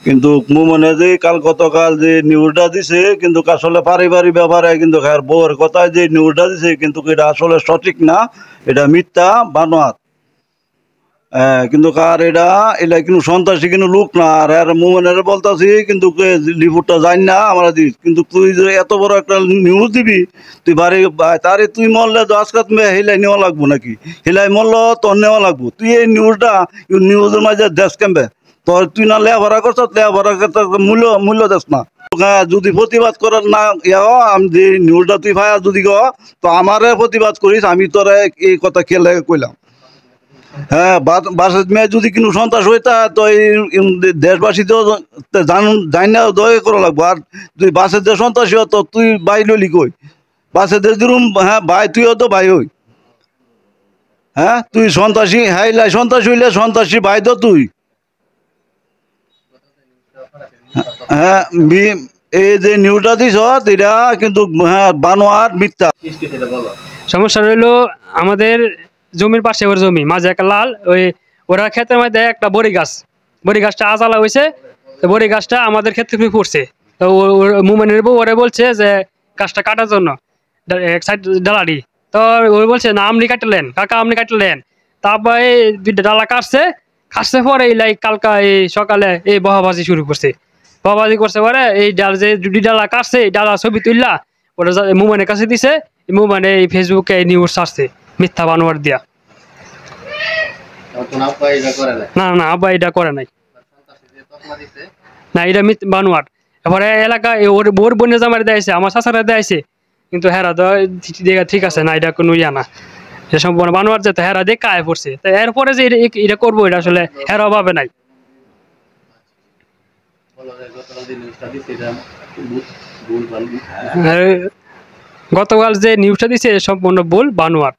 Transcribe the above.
কিন্তু মনে যে গতকাল যে নিউজটা দিছে কিন্তু আসলে পারিবারিক ব্যাপারে কিন্তু বউয়ের কথায় যে নিউজটা দিছে কিন্তু এটা আসলে সঠিক না, এটা মিথ্যা বানোয়াট। কিন্তু এটা এটা কিন্তু সন্ত্রাসী কিন্তু লোক না। আর মোমেনের বলতাছি কিন্তু রিপোর্টটা জানি না আমরা দিস, কিন্তু তুই যে এত বড় একটা নিউজ দিবি, তুই তারে তুই মরলে তো আজকে তুমি হেলাই নেওয়া লাগবো নাকি? হেলাই মরল তোর নেওয়া লাগবো। তুই এই নিউজের মাঝে দেশ কেমবে তোর, তুই না লেভরা করছ, লেভরা মূল্য মূল্য দেশ না। যদি প্রতিবাদ করার না আমি যে নিউজটা তুই ভাইয়া যদি তো আমারে প্রতিবাদ করিস, আমি তোরা এই কথা খেলে কইলাম। হ্যাঁ, বাসের মেয়ে যদি কোনো সন্ত্রাস হইতা তো এই দেশবাসী তো জানি না দয়া করা লাগবো। আর তুই বাসের যে সন্ত্রাসী হতো তুই বাই লইলি কই? বাসের যে যেরকম হ্যাঁ ভাই, তুইও তো ভাই হই। হ্যাঁ, তুই সন্ত্রাসী, হ্যাঁ সন্ত্রাসী হইলে সন্ত্রাসী ভাই তো তুই। হ্যাঁ, এই যে নিউজটা দিছ এটা কিন্তু হ্যাঁ বানোয়াট, মিথ্যা। সমস্যা রইলো আমাদের জমির পাশে, ওর জমি মাঝে একটা লাল, ওরা ক্ষেতের মধ্যে একটা বড়ি গাছটা আজালা হয়েছে। তো বড়ি গাছটা আমাদের ক্ষেত্রে পড়ছে। তো মুমেনের বউ ওরা বলছে যে গাছটা কাটার জন্য এক সাইড ডালাডি। তো ওই বলছে না, আপনি কাটলেন কাকা, আপনি কাটলেন। তারপরে দুইটা ডালা কাটছে পরে কালকা এই সকালে এই বহাবাজি শুরু করছে। বহাবাজি করছে পরে এই ডাল যে দুটি ডালা কাটছে, এই ডালা ছবি তুললা ওটা মুমেনের কাছে দিছে। মুমেন এই ফেসবুকে নিউজ ছাড়ছে মিথ্যা বানোয়ার দিয়া। না না, আব্বা এটা করে নাই। না, এটা বানোয়ার। এবারে এলাকায় ওর বোর বনে জামার দেয়ছে, আমার চাচারা দেয়ছে, কিন্তু হেরা তো ঠিক আছে না, এটা কোনো ইয়া না, এটা সম্পূর্ণ বানোয়ার। যেতে হেরা দিয়ে কায়ে পড়ছে। তো এরপরে যে এটা করবো, এটা আসলে হেরা ভাবে নাই। গতকাল যে নিউজটা দিছে সম্পূর্ণ ভুল, বানোয়ার।